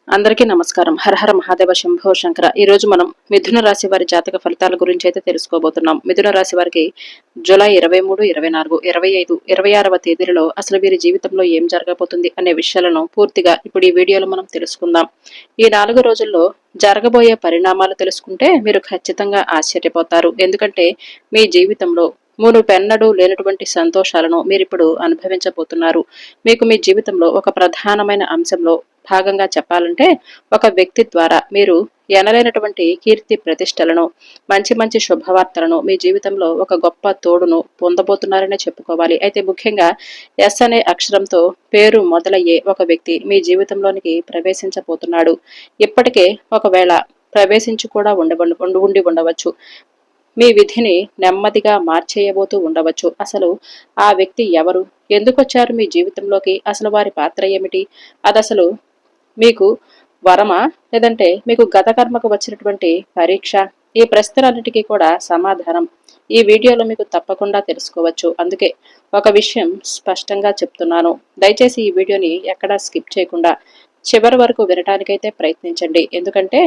అందరికీ నమస్కారం. హరహర మహాదేవ శంభో శంకర. ఈ రోజు మనం మిథున రాశి వారి జాతక ఫలితాల గురించి అయితే తెలుసుకోబోతున్నాం. మిథున రాశి వారికి జూలై 23, 24, 25, 26వ తేదీలలో అసలు వీరి జీవితంలో ఏం జరగబోతుంది అనే విషయాలను పూర్తిగా ఇప్పుడు ఈ వీడియోలో మనం తెలుసుకుందాం. ఈ 4 రోజుల్లో జరగబోయే పరిణామాలు తెలుసుకుంటే మీరు ఖచ్చితంగా ఆశ్చర్యపోతారు. ఎందుకంటే మీ జీవితంలో మునుపెన్నడూ లేనటువంటి సంతోషాలను మీరిప్పుడు అనుభవించబోతున్నారు. మీకు మీ జీవితంలో ఒక ప్రధానమైన అంశంలో భాగంగా చెప్పాలంటే ఒక వ్యక్తి ద్వారా మీరు ఎనలేనటువంటి కీర్తి ప్రతిష్టలను మంచి మంచి శుభవార్తలను మీ జీవితంలో ఒక గొప్ప తోడును పొందబోతున్నారనే చెప్పుకోవాలి. అయితే ముఖ్యంగా ఎస్ అనే అక్షరంతో పేరు మొదలయ్యే ఒక వ్యక్తి మీ జీవితంలోనికి ప్రవేశించబోతున్నాడు. ఇప్పటికే ఒకవేళ ప్రవేశించి కూడా ఉండి ఉండవచ్చు. మీ విధిని నెమ్మదిగా మార్చేయబోతూ ఉండవచ్చు. అసలు ఆ వ్యక్తి ఎవరు, ఎందుకొచ్చారు మీ జీవితంలోకి, అసలు వారి పాత్ర ఏమిటి, అదసలు మీకు వరమా లేదంటే మీకు గత కర్మకు వచ్చినటువంటి పరీక్ష? ఈ ప్రశ్నలన్నిటికీ కూడా సమాధానం ఈ వీడియోలో మీకు తప్పకుండా తెలుసుకోవచ్చు. అందుకే ఒక విషయం స్పష్టంగా చెప్తున్నాను. దయచేసి ఈ వీడియోని ఎక్కడా స్కిప్ చేయకుండా చివరి వరకు వినటానికైతే ప్రయత్నించండి. ఎందుకంటే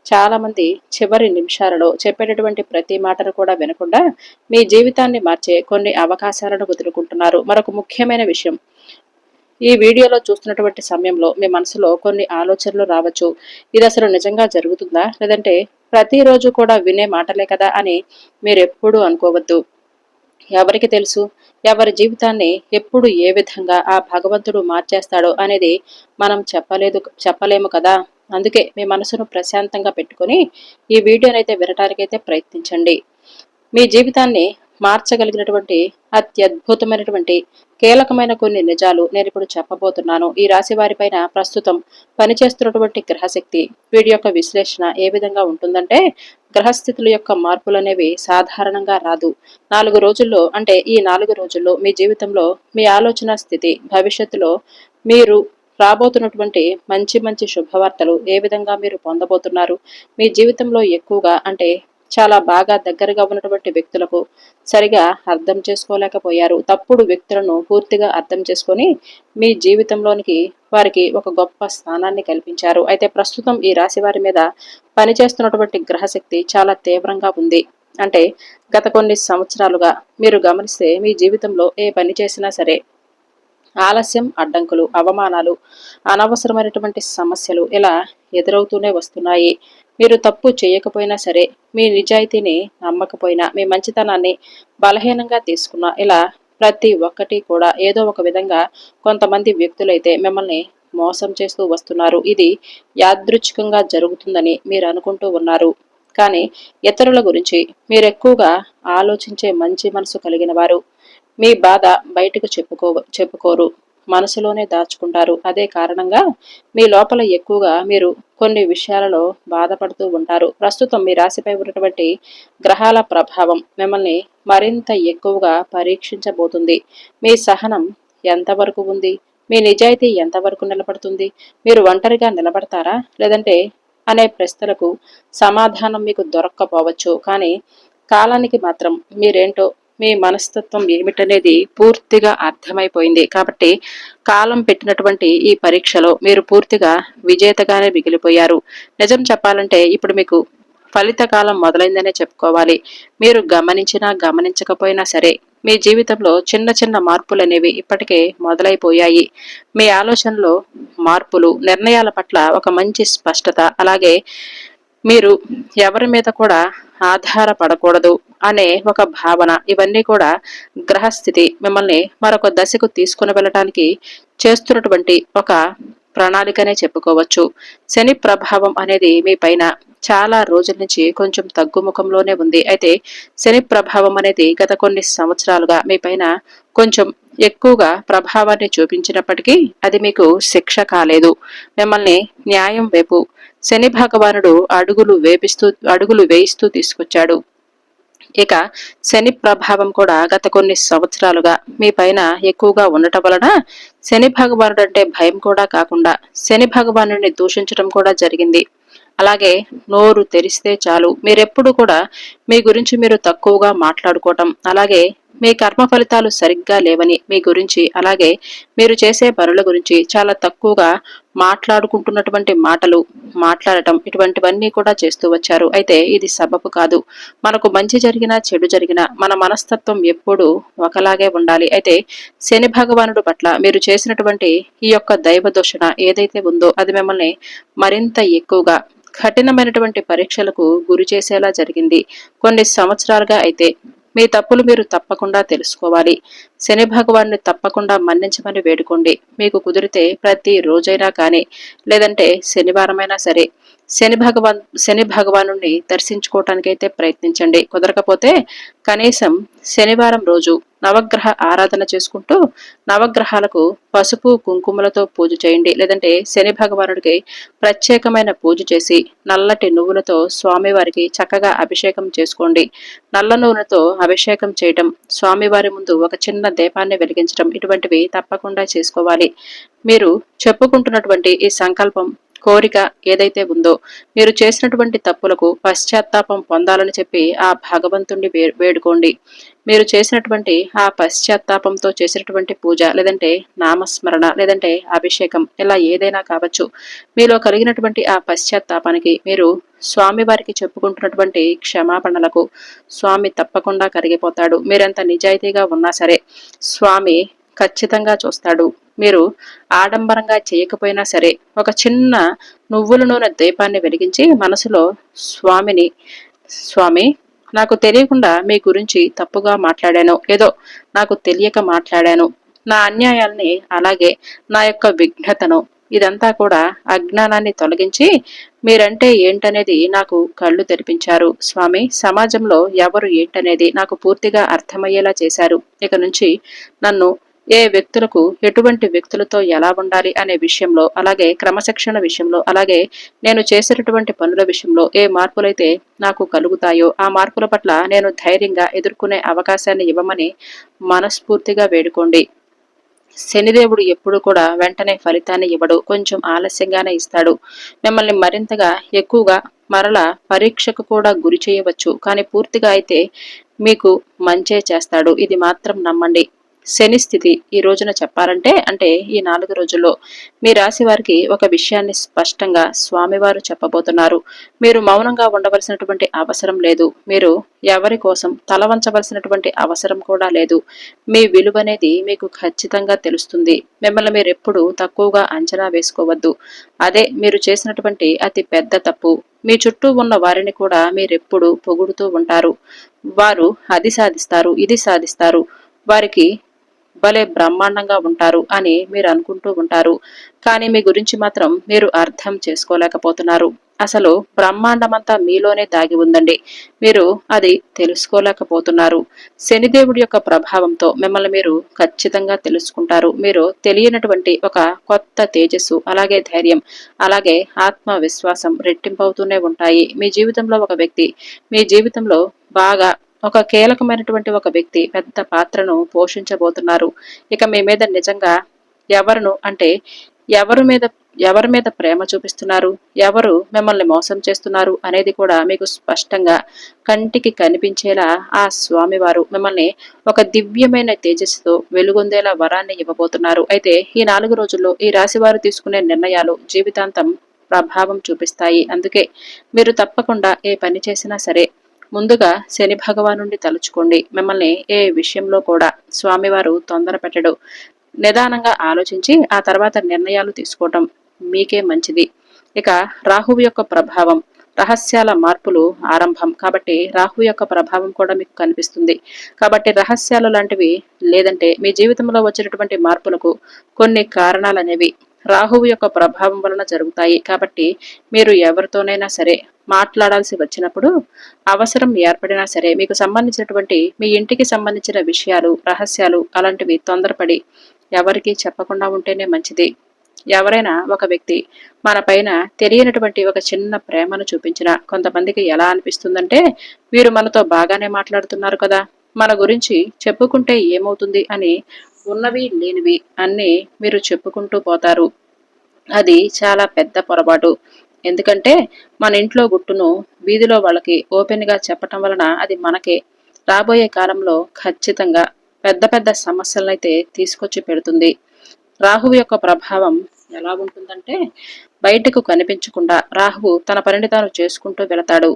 చాలా మంది చివరి నిమిషాలలో చెప్పేటటువంటి ప్రతి మాటను కూడా వినకుండా మీ జీవితాన్ని మార్చే కొన్ని అవకాశాలను వదులుకుంటున్నారు. మరొక ముఖ్యమైన విషయం, ఈ వీడియోలో చూస్తున్నటువంటి సమయంలో మీ మనసులో కొన్ని ఆలోచనలు రావచ్చు. ఇది అసలు నిజంగా జరుగుతుందా, లేదంటే ప్రతిరోజు కూడా వినే మాటలే కదా అని మీరు ఎప్పుడూ అనుకోవద్దు. ఎవరికి తెలుసు, ఎవరి జీవితాన్ని ఎప్పుడు ఏ విధంగా ఆ భగవంతుడు మార్చేస్తాడో అనేది మనం చెప్పలేము కదా. అందుకే మీ మనసును ప్రశాంతంగా పెట్టుకొని ఈ వీడియోనైతే వినటానికైతే ప్రయత్నించండి. మీ జీవితాన్ని మార్చగలిగినటువంటి అత్యద్భుతమైనటువంటి కీలకమైన కొన్ని నిజాలు నేను ఇప్పుడు చెప్పబోతున్నాను. ఈ రాశి వారిపైన ప్రస్తుతం పనిచేస్తున్నటువంటి గ్రహశక్తి, వీడి యొక్క విశ్లేషణ ఏ విధంగా ఉంటుందంటే, గ్రహస్థితుల యొక్క మార్పులు అనేవి సాధారణంగా రాదు. 4 రోజుల్లో, అంటే ఈ 4 రోజుల్లో మీ జీవితంలో మీ ఆలోచన స్థితి, భవిష్యత్తులో మీరు రాబోతున్నటువంటి మంచి మంచి శుభవార్తలు ఏ విధంగా మీరు పొందబోతున్నారు, మీ జీవితంలో ఎక్కువగా అంటే చాలా బాగా దగ్గరగా ఉన్నటువంటి వ్యక్తులకు సరిగా అర్థం చేసుకోలేకపోయారు. తప్పుడు వ్యక్తులను పూర్తిగా అర్థం చేసుకొని మీ జీవితంలోనికి వారికి ఒక గొప్ప స్థానాన్ని కల్పించారు. అయితే ప్రస్తుతం ఈ రాశి వారి మీద పనిచేస్తున్నటువంటి గ్రహశక్తి చాలా తీవ్రంగా ఉంది. అంటే గత కొన్ని సంవత్సరాలుగా మీరు గమనిస్తే మీ జీవితంలో ఏ పని చేసినా సరే ఆలస్యం, అడ్డంకులు, అవమానాలు, అనవసరమైనటువంటి సమస్యలు ఇలా ఎదురవుతూనే వస్తున్నాయి. మీరు తప్పు చేయకపోయినా సరే, మీ నిజాయితీని నమ్మకపోయినా, మీ మంచితనాన్ని బలహీనంగా తీసుకున్నా, ఇలా ప్రతి ఒక్కటి కూడా ఏదో ఒక విధంగా కొంతమంది వ్యక్తులైతే మిమ్మల్ని మోసం చేస్తూ వస్తున్నారు. ఇది యాదృచ్ఛికంగా జరుగుతుందని మీరు అనుకుంటూ ఉన్నారు. కానీ ఇతరుల గురించి మీరెక్కువగా ఆలోచించే మంచి మనసు కలిగిన వారు. మీ బాధ బయటకు చెప్పుకోరు, మనసులోనే దాచుకుంటారు. అదే కారణంగా మీ లోపల ఎక్కువగా మీరు కొన్ని విషయాలలో బాధపడుతూ ఉంటారు. ప్రస్తుతం మీ రాశిపై ఉన్నటువంటి గ్రహాల ప్రభావం మిమ్మల్ని మరింత ఎక్కువగా పరీక్షించబోతుంది. మీ సహనం ఎంతవరకు ఉంది, మీ నిజాయితీ ఎంతవరకు నిలబడుతుంది, మీరు ఒంటరిగా నిలబడతారా లేదంటే అనే ప్రశ్నలకు సమాధానం మీకు దొరక్కపోవచ్చు. కానీ కాలానికి మాత్రం మీరేంటో, మీ మనస్తత్వం ఏమిటనేది పూర్తిగా అర్థమైపోయింది. కాబట్టి కాలం పెట్టినటువంటి ఈ పరీక్షలో మీరు పూర్తిగా విజేతగానే మిగిలిపోయారు. నిజం చెప్పాలంటే ఇప్పుడు మీకు ఫలిత కాలం మొదలైందనే చెప్పుకోవాలి. మీరు గమనించినా గమనించకపోయినా సరే మీ జీవితంలో చిన్న చిన్న మార్పులు అనేవి ఇప్పటికే మొదలైపోయాయి. మీ ఆలోచనలో మార్పులు, నిర్ణయాల పట్ల ఒక మంచి స్పష్టత, అలాగే మీరు ఎవరి మీద కూడా ఆధారపడకూడదు అనే ఒక భావన, ఇవన్నీ కూడా గ్రహస్థితి మిమ్మల్ని మరొక దశకు తీసుకుని వెళ్ళటానికి చేస్తున్నటువంటి ఒక ప్రణాళికనే చెప్పుకోవచ్చు. శని ప్రభావం అనేది మీ పైన చాలా రోజుల నుంచి కొంచెం తగ్గుముఖంలోనే ఉంది. అయితే శని ప్రభావం అనేది గత కొన్ని సంవత్సరాలుగా మీ పైన కొంచెం ఎక్కువగా ప్రభావాన్ని చూపించినప్పటికీ అది మీకు శిక్ష కాలేదు. మిమ్మల్ని న్యాయం వైపు శని భగవానుడు అడుగులు వేయిస్తూ తీసుకొచ్చాడు. ఇక శని ప్రభావం కూడా గత కొన్ని సంవత్సరాలుగా మీ పైన ఎక్కువగా ఉండటం వలన శని భగవానుడు అంటే భయం కూడా కాకుండా శని భగవానుడిని దూషించడం కూడా జరిగింది. అలాగే నోరు తెరిస్తే చాలు మీరెప్పుడు కూడా మీ గురించి మీరు తక్కువగా మాట్లాడుకోవటం, అలాగే మీ కర్మ ఫలితాలు సరిగ్గా లేవని మీ గురించి అలాగే మీరు చేసే పనుల గురించి చాలా తక్కువగా మాట్లాడుకుంటున్నటువంటి మాటలు మాట్లాడటం ఇటువంటివన్నీ కూడా చేస్తూ వచ్చారు. అయితే ఇది సబబు కాదు. మనకు మంచి జరిగినా చెడు జరిగినా మన మనస్తత్వం ఎప్పుడూ ఒకలాగే ఉండాలి. అయితే శని భగవానుడు పట్ల మీరు చేసినటువంటి ఈ యొక్క దైవ దూషణ ఏదైతే ఉందో అది మిమ్మల్ని మరింత ఎక్కువగా కఠినమైనటువంటి పరీక్షలకు గురి చేసేలా జరిగింది. కొన్ని సంవత్సరాలుగా అయితే మీ తప్పులు మీరు తప్పకుండా తెలుసుకోవాలి. శని భగవాన్ని తప్పకుండా మన్నించమని వేడుకోండి. మీకు కుదిరితే ప్రతి రోజైనా కానీ లేదంటే శనివారమైనా సరే శని భగవాను దర్శించుకోవటానికైతే ప్రయత్నించండి. కుదరకపోతే కనీసం శనివారం రోజు నవగ్రహ ఆరాధన చేసుకుంటూ నవగ్రహాలకు పసుపు కుంకుమలతో పూజ చేయండి. లేదంటే శని భగవానుడికి ప్రత్యేకమైన పూజ చేసి నల్లటి నువ్వులతో స్వామివారికి చక్కగా అభిషేకం చేసుకోండి. నల్ల నూనెతో అభిషేకం చేయటం, స్వామివారి ముందు ఒక చిన్న దీపాన్ని వెలిగించడం ఇటువంటివి తప్పకుండా చేసుకోవాలి. మీరు చెప్పుకుంటున్నటువంటి ఈ సంకల్పం కోరిక ఏదైతే ఉందో మీరు చేసినటువంటి తప్పులకు పశ్చాత్తాపం పొందాలని చెప్పి ఆ భగవంతుణ్ణి వేడుకోండి. మీరు చేసినటువంటి ఆ పశ్చాత్తాపంతో చేసినటువంటి పూజ లేదంటే నామస్మరణ లేదంటే అభిషేకం ఇలా ఏదైనా కావచ్చు. మీలో కలిగినటువంటి ఆ పశ్చాత్తాపానికి మీరు స్వామివారికి చెప్పుకుంటున్నటువంటి క్షమాపణలకు స్వామి తప్పకుండా కరిగిపోతాడు. మీరెంత నిజాయితీగా ఉన్నా సరే స్వామి ఖచ్చితంగా చూస్తాడు. మీరు ఆడంబరంగా చేయకపోయినా సరే ఒక చిన్న నువ్వుల నూనె దీపాన్ని వెలిగించి మనసులో స్వామి నాకు తెలియకుండా మీ గురించి తప్పుగా మాట్లాడాను, ఏదో నాకు తెలియక మాట్లాడాను, నా అన్యాయాల్ని అలాగే నా యొక్క విఘ్నతను ఇదంతా కూడా అజ్ఞానాన్ని తొలగించి మీరంటే ఏంటనేది నాకు కళ్ళు తెరిపించారు స్వామి. సమాజంలో ఎవరు ఏంటనేది నాకు పూర్తిగా అర్థమయ్యేలా చేశారు. ఇక నుంచి నన్ను ఏ వ్యక్తులకు ఎటువంటి వ్యక్తులతో ఎలా ఉండాలి అనే విషయంలో అలాగే క్రమశిక్షణ విషయంలో అలాగే నేను చేసేటటువంటి పనుల విషయంలో ఏ మార్పులైతే నాకు కలుగుతాయో ఆ మార్పుల పట్ల నేను ధైర్యంగా ఎదుర్కొనే అవకాశాన్ని ఇవ్వమని మనస్ఫూర్తిగా వేడుకోండి. శనిదేవుడు ఎప్పుడు కూడా వెంటనే ఫలితాన్ని ఇవ్వడు, కొంచెం ఆలస్యంగానే ఇస్తాడు. మిమ్మల్ని మరింతగా ఎక్కువగా మరల పరీక్షకు కూడా గురి చేయవచ్చు, కానీ పూర్తిగా అయితే మీకు మంచే చేస్తాడు. ఇది మాత్రం నమ్మండి. శని స్థితి ఈ రోజున చెప్పాలంటే అంటే ఈ 4 రోజుల్లో మీ రాశి వారికి ఒక విషయాన్ని స్పష్టంగా స్వామివారు చెప్పబోతున్నారు. మీరు మౌనంగా ఉండవలసినటువంటి అవసరం లేదు. మీరు ఎవరి కోసం తల వంచవలసినటువంటి అవసరం కూడా లేదు. మీ విలువనేది మీకు ఖచ్చితంగా తెలుస్తుంది. మిమ్మల్ని మీరు ఎప్పుడు తక్కువగా అంచనా వేసుకోవద్దు. అదే మీరు చేసినటువంటి అతి పెద్ద తప్పు. మీ చుట్టూ ఉన్న వారిని కూడా మీరెప్పుడు పొగుడుతూ ఉంటారు. వారు అది సాధిస్తారు, ఇది సాధిస్తారు, వారికి భలే బ్రహ్మాండంగా ఉంటారు అని మీరు అనుకుంటూ ఉంటారు. కానీ మీ గురించి మాత్రం మీరు అర్థం చేసుకోలేకపోతున్నారు. అసలు బ్రహ్మాండమంతా మీలోనే దాగి ఉందండి. మీరు అది తెలుసుకోలేకపోతున్నారు. శనిదేవుడి యొక్క ప్రభావంతో మిమ్మల్ని మీరు ఖచ్చితంగా తెలుసుకుంటారు. మీరు తెలియనటువంటి ఒక కొత్త తేజస్సు అలాగే ధైర్యం అలాగే ఆత్మవిశ్వాసం రెట్టింపవుతూనే ఉంటాయి. మీ జీవితంలో ఒక వ్యక్తి మీ జీవితంలో బాగా ఒక కీలకమైనటువంటి ఒక వ్యక్తి పెద్ద పాత్రను పోషించబోతున్నారు. ఇక మీ మీద నిజంగా ఎవరును అంటే ఎవరి మీద ప్రేమ చూపిస్తున్నారు, ఎవరు మిమ్మల్ని మోసం చేస్తున్నారు అనేది కూడా మీకు స్పష్టంగా కంటికి కనిపించేలా ఆ స్వామివారు మిమ్మల్ని ఒక దివ్యమైన తేజస్సుతో వెలుగొందేలా వరాన్ని ఇవ్వబోతున్నారు. అయితే ఈ 4 రోజుల్లో ఈ రాశి వారు తీసుకునే నిర్ణయాలు జీవితాంతం ప్రభావం చూపిస్తాయి. అందుకే మీరు తప్పకుండా ఏ పని చేసినా సరే ముందుగా శని భగవానుండి తలుచుకోండి. మిమ్మల్ని ఏ విషయంలో కూడా స్వామివారు తొందర పెట్టడు. నిదానంగా ఆలోచించి ఆ తర్వాత నిర్ణయాలు తీసుకోవటం మీకే మంచిది. ఇక రాహువు యొక్క ప్రభావం రహస్యాల మార్పులు ఆరంభం కాబట్టి రాహు యొక్క ప్రభావం కూడా మీకు కనిపిస్తుంది. కాబట్టి రహస్యాలు లాంటివి లేదంటే మీ జీవితంలో వచ్చినటువంటి మార్పులకు కొన్ని కారణాలనేవి రాహువు యొక్క ప్రభావం వలన జరుగుతాయి. కాబట్టి మీరు ఎవరితోనైనా సరే మాట్లాడాల్సి వచ్చినప్పుడు అవసరం ఏర్పడినా సరే మీకు సంబంధించినటువంటి మీ ఇంటికి సంబంధించిన విషయాలు రహస్యాలు అలాంటివి తొందరపడి ఎవరికీ చెప్పకుండా ఉంటేనే మంచిది. ఎవరైనా ఒక వ్యక్తి మన పైన తెలియనటువంటి ఒక చిన్న ప్రేమను చూపించిన కొంతమందికి ఎలా అనిపిస్తుందంటే వీరు మనతో బాగానే మాట్లాడుతున్నారు కదా, మన గురించి చెప్పుకుంటే ఏమవుతుంది అని ఉన్నవి లేనివి అన్నీ మీరు చెప్పుకుంటూ పోతారు. అది చాలా పెద్ద పొరపాటు. ఎందుకంటే మన ఇంట్లో గుట్టును వీధిలో వాళ్ళకి ఓపెన్ గా చెప్పటం వలన అది మనకే రాబోయే కాలంలో ఖచ్చితంగా పెద్ద పెద్ద సమస్యలనైతే తీసుకొచ్చి పెడుతుంది. రాహువు యొక్క ప్రభావం ఎలా ఉంటుందంటే, బయటకు కనిపించకుండా రాహువు తన పనిని తాను చేసుకుంటూ వెళతాడు.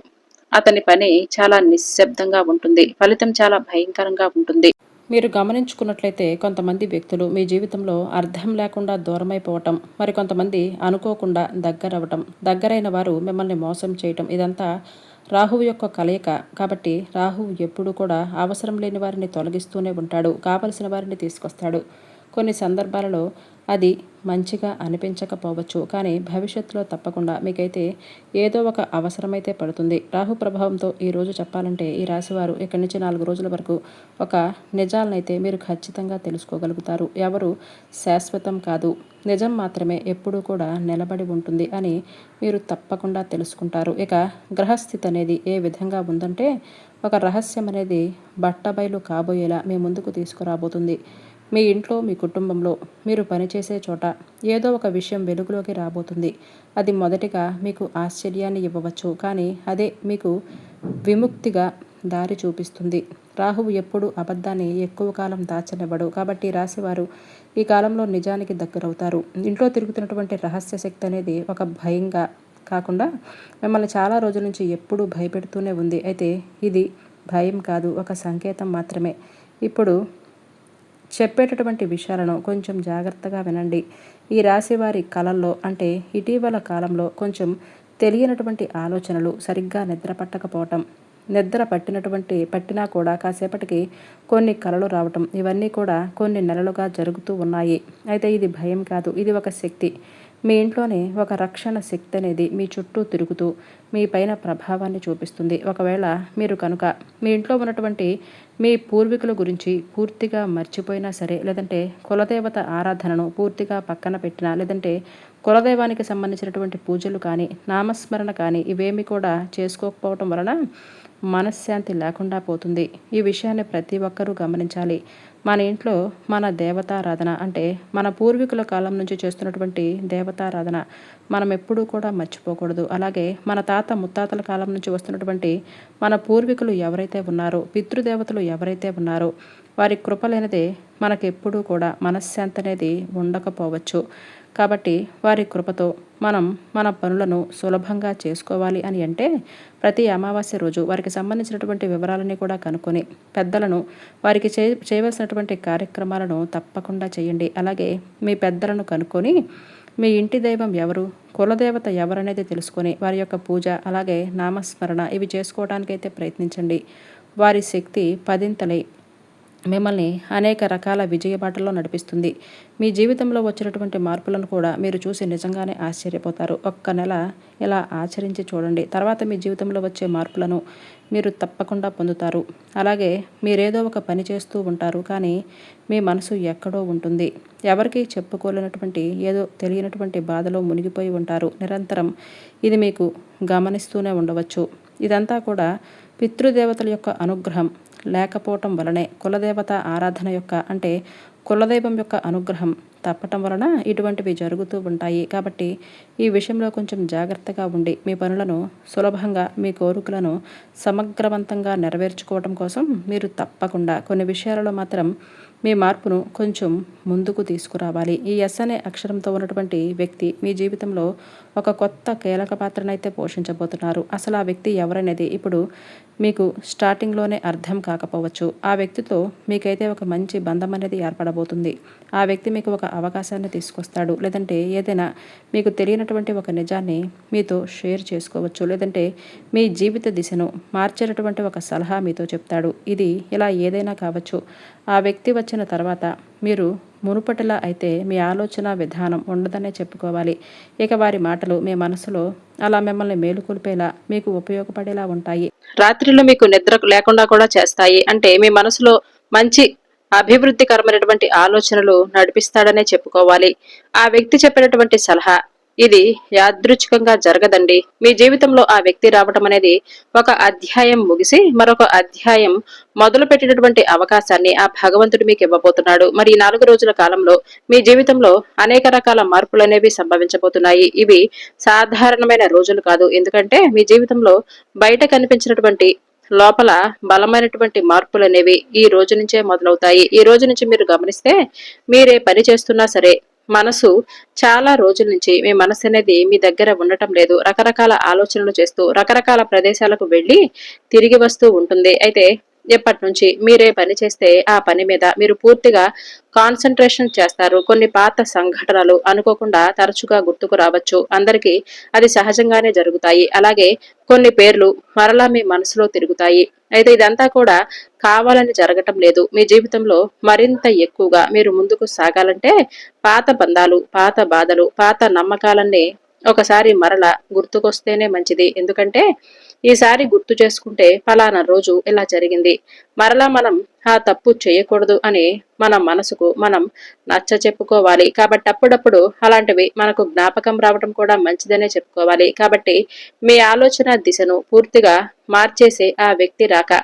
అతని పని చాలా నిశ్శబ్దంగా ఉంటుంది. ఫలితం చాలా భయంకరంగా ఉంటుంది. మీరు గమనించుకున్నట్లయితే కొంతమంది వ్యక్తులు మీ జీవితంలో అర్థం లేకుండా దూరమైపోవటం, మరి కొంతమంది అనుకోకుండా దగ్గరవటం, దగ్గరైన వారు మిమ్మల్ని మోసం చేయటం, ఇదంతా రాహువు యొక్క కలయిక. కాబట్టి రాహువు ఎప్పుడూ కూడా అవసరం లేని వారిని తొలగిస్తూనే ఉంటాడు, కావలసిన వారిని తీసుకొస్తాడు. కొన్ని సందర్భాలలో అది మంచిగా అనిపించకపోవచ్చు, కానీ భవిష్యత్తులో తప్పకుండా మీకైతే ఏదో ఒక అవసరమైతే పడుతుంది. రాహు ప్రభావంతో ఈరోజు చెప్పాలంటే ఈ రాశివారు ఇక్కడి నుంచి 4 రోజుల వరకు ఒక నిజాలనైతే మీరు ఖచ్చితంగా తెలుసుకోగలుగుతారు. ఎవరు శాశ్వతం కాదు, నిజం మాత్రమే ఎప్పుడూ కూడా నిలబడి ఉంటుంది అని మీరు తప్పకుండా తెలుసుకుంటారు. ఇక గ్రహస్థితి అనేది ఏ విధంగా ఉందంటే, ఒక రహస్యం అనేది బట్టబయలు కాబోయేలా మీ ముందుకు తీసుకురాబోతుంది. మీ ఇంట్లో, మీ కుటుంబంలో, మీరు పనిచేసే చోట ఏదో ఒక విషయం వెలుగులోకి రాబోతుంది. అది మొదటిగా మీకు ఆశ్చర్యాన్ని ఇవ్వవచ్చు, కానీ అదే మీకు విముక్తిగా దారి చూపిస్తుంది. రాహువు ఎప్పుడు అబద్ధాన్ని ఎక్కువ కాలం దాచనివ్వడు. కాబట్టి రాశివారు ఈ కాలంలో నిజానికి దగ్గరవుతారు. ఇంట్లో తిరుగుతున్నటువంటి రహస్య శక్తి అనేది ఒక భయంగా కాకుండా మిమ్మల్ని చాలా రోజుల నుంచి ఎప్పుడూ భయపెడుతూనే ఉంది. అయితే ఇది భయం కాదు, ఒక సంకేతం మాత్రమే. ఇప్పుడు చెప్పేటటువంటి విషయాలను కొంచెం జాగ్రత్తగా వినండి. ఈ రాశి వారి కళల్లో అంటే ఇటీవల కాలంలో కొంచెం తెలియనటువంటి ఆలోచనలు, సరిగ్గా నిద్ర పట్టకపోవటం, నిద్ర పట్టినా కూడా కాసేపటికి కొన్ని కలలు రావటం, ఇవన్నీ కూడా కొన్ని నెలలుగా జరుగుతూ ఉన్నాయి. అయితే ఇది భయం కాదు, ఇది ఒక శక్తి. మీ ఇంట్లోనే ఒక రక్షణ శక్తి అనేది మీ చుట్టూ తిరుగుతూ మీ పైన ప్రభావాన్ని చూపిస్తుంది. ఒకవేళ మీరు కనుక మీ ఇంట్లో ఉన్నటువంటి మీ పూర్వీకుల గురించి పూర్తిగా మర్చిపోయినా సరే, లేదంటే కులదేవత ఆరాధనను పూర్తిగా పక్కన పెట్టినా, లేదంటే కులదైవానికి సంబంధించినటువంటి పూజలు కానీ, నామస్మరణ కానీ ఇవేమి కూడా చేసుకోకపోవటం వలన మనశ్శాంతి లేకుండా పోతుంది. ఈ విషయాన్ని ప్రతి ఒక్కరూ గమనించాలి. మన ఇంట్లో మన దేవతారాధన అంటే మన పూర్వీకుల కాలం నుంచి చేస్తున్నటువంటి దేవతారాధన మనం ఎప్పుడూ కూడా మర్చిపోకూడదు. అలాగే మన తాత ముత్తాతల కాలం నుంచి వస్తున్నటువంటి మన పూర్వీకులు ఎవరైతే ఉన్నారో, పితృదేవతలు ఎవరైతే ఉన్నారో వారి కృప లేనిదే మనకెప్పుడూ కూడా మనశ్శాంతి అనేది ఉండకపోవచ్చు. కాబట్టి వారి కృపతో మనం మన పనులను సులభంగా చేసుకోవాలి అని అంటే ప్రతి అమావాస్య రోజు వారికి సంబంధించినటువంటి వివరాలని కూడా కనుక్కొని పెద్దలను వారికి చేయవలసినటువంటి కార్యక్రమాలను తప్పకుండా చేయండి. అలాగే మీ పెద్దలను కనుక్కొని మీ ఇంటి దైవం ఎవరు, కులదేవత ఎవరనేది తెలుసుకొని వారి యొక్క పూజ, అలాగే నామస్మరణ ఇవి చేసుకోవడానికైతే ప్రయత్నించండి. వారి శక్తి పదింతలై మిమ్మల్ని అనేక రకాల విజయబాటల్లో నడిపిస్తుంది. మీ జీవితంలో వచ్చినటువంటి మార్పులను కూడా మీరు చూసి నిజంగానే ఆశ్చర్యపోతారు. ఒక్క నెల ఇలా ఆచరించి చూడండి. తర్వాత మీ జీవితంలో వచ్చే మార్పులను మీరు తప్పకుండా పొందుతారు. అలాగే మీరేదో ఒక పని చేస్తూ ఉంటారు, కానీ మీ మనసు ఎక్కడో ఉంటుంది. ఎవరికి చెప్పుకోలేనటువంటి ఏదో తెలియనటువంటి బాధలో మునిగిపోయి ఉంటారు. నిరంతరం ఇది మీకు గమనిస్తూనే ఉండవచ్చు. ఇదంతా కూడా పితృదేవతల యొక్క అనుగ్రహం లేకపోవటం వలనే, కులదేవత ఆరాధన యొక్క అంటే కులదైవం యొక్క అనుగ్రహం తప్పటం వలన ఇటువంటివి జరుగుతూ ఉంటాయి. కాబట్టి ఈ విషయంలో కొంచెం జాగ్రత్తగా ఉండి మీ పనులను సులభంగా, మీ కోరికలను సమగ్రవంతంగా నెరవేర్చుకోవటం కోసం మీరు తప్పకుండా కొన్ని విషయాలలో మాత్రం మీ మార్పును కొంచెం ముందుకు తీసుకురావాలి. ఈ ఎస్ అనే అక్షరంతో ఉన్నటువంటి వ్యక్తి మీ జీవితంలో ఒక కొత్త కీలక పాత్రనైతే పోషించబోతున్నారు. అసలు ఆ వ్యక్తి ఎవరనేది ఇప్పుడు మీకు స్టార్టింగ్లోనే అర్థం కాకపోవచ్చు. ఆ వ్యక్తితో మీకైతే ఒక మంచి బంధం అనేది ఏర్పడబోతుంది. ఆ వ్యక్తి మీకు ఒక అవకాశాన్ని తీసుకొస్తాడు, లేదంటే ఏదైనా మీకు తెలియనటువంటి ఒక నిజాన్ని మీతో షేర్ చేసుకోవచ్చు, లేదంటే మీ జీవిత దిశను మార్చేటటువంటి ఒక సలహా మీతో చెప్తాడు. ఇది ఇలా ఏదైనా కావచ్చు. ఆ వ్యక్తి వచ్చిన తర్వాత మీరు మునుపటిలా అయితే మీ ఆలోచన విధానం ఉండదనే చెప్పుకోవాలి. ఇక వారి మాటలు మీ మనసులో అలా మిమ్మల్ని మేలుకొల్పేలా, మీకు ఉపయోగపడేలా ఉంటాయి. రాత్రిలో మీకు నిద్ర లేకుండా కూడా చేస్తాయి. అంటే మీ మనసులో మంచి అభివృద్ధికరమైనటువంటి ఆలోచనలు నడిపిస్తాడనే చెప్పుకోవాలి. ఆ వ్యక్తి చెప్పినటువంటి సలహా ఇది యాదృచ్ఛికంగా జరగదండి. మీ జీవితంలో ఆ వ్యక్తి రావటం అనేది ఒక అధ్యాయం ముగిసి మరొక అధ్యాయం మొదలు పెట్టినటువంటి అవకాశాన్ని ఆ భగవంతుడు మీకు ఇవ్వబోతున్నాడు. మరి ఈ 4 రోజుల కాలంలో మీ జీవితంలో అనేక రకాల మార్పులు అనేవి సంభవించబోతున్నాయి. ఇవి సాధారణమైన రోజులు కాదు. ఎందుకంటే మీ జీవితంలో బయట కనిపించినటువంటి లోపల బలమైనటువంటి మార్పులనేవి ఈ రోజు నుంచే మొదలవుతాయి. ఈ రోజు నుంచి మీరు గమనిస్తే మీరే పని చేస్తున్నా సరే మనసు చాలా రోజుల నుంచి మీ మనసు అనేది మీ దగ్గర ఉండటం లేదు. రకరకాల ఆలోచనలు చేస్తూ రకరకాల ప్రదేశాలకు వెళ్ళి తిరిగి వస్తూ ఉంటుంది. అయితే ఎప్పటి నుంచి మీరే పని చేస్తే ఆ పని మీద మీరు పూర్తిగా కాన్సన్ట్రేషన్ చేస్తారు. కొన్ని పాత సంఘటనలు అనుకోకుండా తరచుగా గుర్తుకు రావచ్చు. అందరికీ అది సహజంగానే జరుగుతాయి. అలాగే కొన్ని పేర్లు మరలా మీ మనసులో తిరుగుతాయి. అయితే ఇదంతా కూడా కావాలని జరగటం లేదు. మీ జీవితంలో మరింత ఎక్కువగా మీరు ముందుకు సాగాలంటే పాత బంధాలు, పాత బాధలు, పాత నమ్మకాలన్నీ ఒకసారి మరల గుర్తుకొస్తేనే మంచిది. ఎందుకంటే ఈసారి గుర్తు చేసుకుంటే ఫలానా రోజు ఇలా జరిగింది, మరలా మనం ఆ తప్పు చేయకూడదు అని మన మనసుకు మనం నచ్చ చెప్పుకోవాలి. కాబట్టి అప్పుడప్పుడు అలాంటివి మనకు జ్ఞాపకం రావడం కూడా మంచిదనే చెప్పుకోవాలి. కాబట్టి మీ ఆలోచన దిశను పూర్తిగా మార్చేసే ఆ వ్యక్తి రాక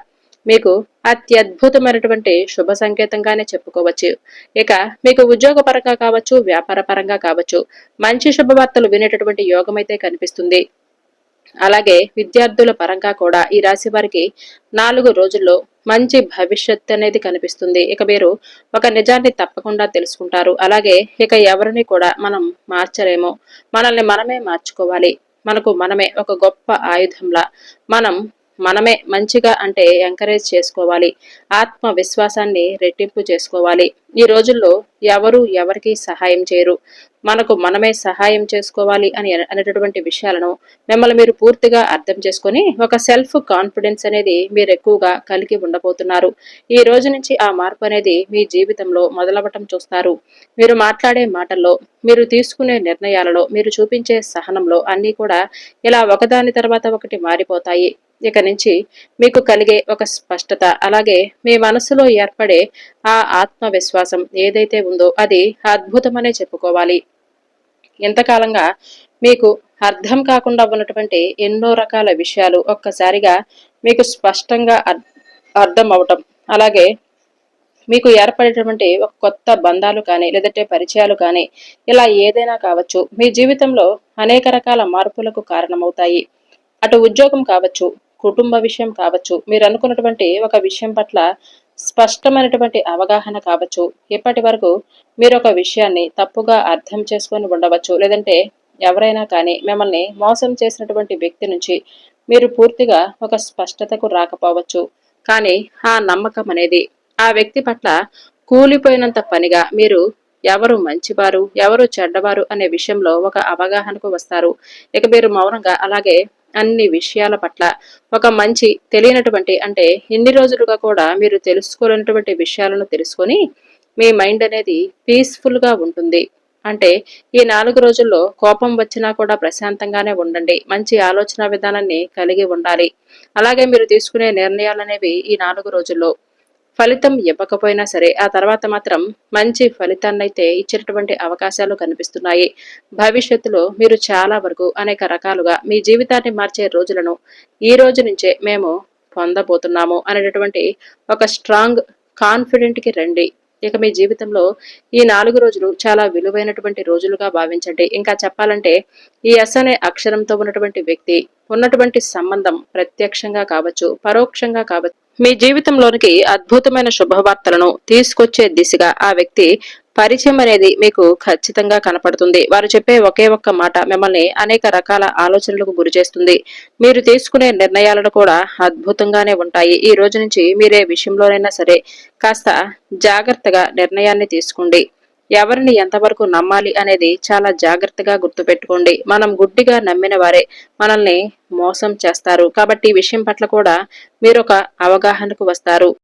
మీకు అత్యద్భుతమైనటువంటి శుభ సంకేతంగానే చెప్పుకోవచ్చు. ఇక మీకు ఉద్యోగ పరంగా కావచ్చు, వ్యాపార పరంగా కావచ్చు, మంచి శుభవార్తలు వినేటటువంటి యోగం అయితే కనిపిస్తుంది. అలాగే విద్యార్థుల పరంగా కూడా ఈ రాశి వారికి 4 రోజుల్లో మంచి భవిష్యత్ అనేది కనిపిస్తుంది. ఇక మీరు ఒక నిజాన్ని తప్పకుండా తెలుసుకుంటారు. అలాగే ఇక ఎవరిని కూడా మనం మార్చలేము. మనల్ని మనమే మార్చుకోవాలి. మనకు మనమే ఒక గొప్ప ఆయుధంలా మనం మనమే మంచిగా అంటే ఎంకరేజ్ చేసుకోవాలి. ఆత్మవిశ్వాసాన్ని రెట్టింపు చేసుకోవాలి. ఈ రోజుల్లో ఎవరు ఎవరికి సహాయం చేయరు. మనకు మనమే సహాయం చేసుకోవాలి అని అనేటటువంటి విషయాలను మిమ్మల్ని మీరు పూర్తిగా అర్థం చేసుకొని ఒక సెల్ఫ్ కాన్ఫిడెన్స్ అనేది మీరు ఎక్కువగా కలిగి ఉండబోతున్నారు. ఈ రోజు నుంచి ఆ మార్పు అనేది మీ జీవితంలో మొదలవటం చూస్తారు. మీరు మాట్లాడే మాటల్లో, మీరు తీసుకునే నిర్ణయాలలో, మీరు చూపించే సహనంలో అన్నీ కూడా ఇలా ఒకదాని తర్వాత ఒకటి మారిపోతాయి. ఇక నుంచి మీకు కలిగే ఒక స్పష్టత, అలాగే మీ మనసులో ఏర్పడే ఆ ఆత్మవిశ్వాసం ఏదైతే ఉందో అది అద్భుతమనే చెప్పుకోవాలి. ఎంతకాలంగా మీకు అర్థం కాకుండా ఉన్నటువంటి ఎన్నో రకాల విషయాలు ఒక్కసారిగా మీకు స్పష్టంగా అర్థం అవటం, అలాగే మీకు ఏర్పడేటువంటి ఒక కొత్త బంధాలు కానీ లేదంటే పరిచయాలు కానీ ఇలా ఏదైనా కావచ్చు మీ జీవితంలో అనేక రకాల మార్పులకు కారణమవుతాయి. అటు ఉద్యోగం కావచ్చు, కుటుంబ విషయం కావచ్చు, మీరు అనుకున్నటువంటి ఒక విషయం పట్ల స్పష్టమైనటువంటి అవగాహన కావచ్చు. ఇప్పటి వరకు మీరు ఒక విషయాన్ని తప్పుగా అర్థం చేసుకొని ఉండవచ్చు. లేదంటే ఎవరైనా కానీ మిమ్మల్ని మోసం చేసినటువంటి వ్యక్తి నుంచి మీరు పూర్తిగా ఒక స్పష్టతకు రాకపోవచ్చు. కానీ ఆ నమ్మకం అనేది ఆ వ్యక్తి పట్ల కూలిపోయినంత పనిగా మీరు ఎవరు మంచివారు, ఎవరు చెడ్డవారు అనే విషయంలో ఒక అవగాహనకు వస్తారు. ఇక మీరు మౌనంగా అలాగే అన్ని విషయాల పట్ల ఒక మంచి తెలియనటువంటి అంటే ఇన్ని రోజులుగా కూడా మీరు తెలుసుకోలేనటువంటి విషయాలను తెలుసుకొని మీ మైండ్ అనేది పీస్ఫుల్ గా ఉంటుంది. అంటే ఈ 4 రోజుల్లో కోపం వచ్చినా కూడా ప్రశాంతంగానే ఉండండి. మంచి ఆలోచన విధానాన్ని కలిగి ఉండాలి. అలాగే మీరు తీసుకునే నిర్ణయాలనేవి ఈ 4 రోజుల్లో ఫలితం ఇవ్వకపోయినా సరే ఆ తర్వాత మాత్రం మంచి ఫలితాన్నైతే ఇచ్చేటటువంటి అవకాశాలు కనిపిస్తున్నాయి. భవిష్యత్తులో మీరు చాలా వరకు అనేక రకాలుగా మీ జీవితాన్ని మార్చే రోజులను ఈ రోజు నుంచే మేము పొందబోతున్నాము అనేటటువంటి ఒక స్ట్రాంగ్ కాన్ఫిడెంట్ కి రండి. ఇక మీ జీవితంలో ఈ 4 రోజులు చాలా విలువైనటువంటి రోజులుగా భావించండి. ఇంకా చెప్పాలంటే ఈ ఎస్ అనే అక్షరంతో ఉన్నటువంటి వ్యక్తి ఉన్నటువంటి సంబంధం ప్రత్యక్షంగా కావచ్చు, పరోక్షంగా కావచ్చు, మీ జీవితంలోనికి అద్భుతమైన శుభవార్తలను తీసుకొచ్చే దిశగా ఆ వ్యక్తి పరిచయం అనేది మీకు ఖచ్చితంగా కనపడుతుంది. వారు చెప్పే ఒకే ఒక్క మాట మిమ్మల్ని అనేక రకాల ఆలోచనలకు గురి చేస్తుంది. మీరు తీసుకునే నిర్ణయాలను కూడా అద్భుతంగానే ఉంటాయి. ఈ రోజు నుంచి మీరే విషయంలోనైనా సరే కాస్త జాగ్రత్తగా నిర్ణయాన్ని తీసుకోండి. ఎవరిని ఎంతవరకు నమ్మాలి అనేది చాలా జాగ్రత్తగా గుర్తుపెట్టుకోండి. మనం గుడ్డిగా నమ్మిన వారే మనల్ని మోసం చేస్తారు. కాబట్టి ఈ విషయం పట్ల కూడా మీరు ఒక అవగాహనకు వస్తారు.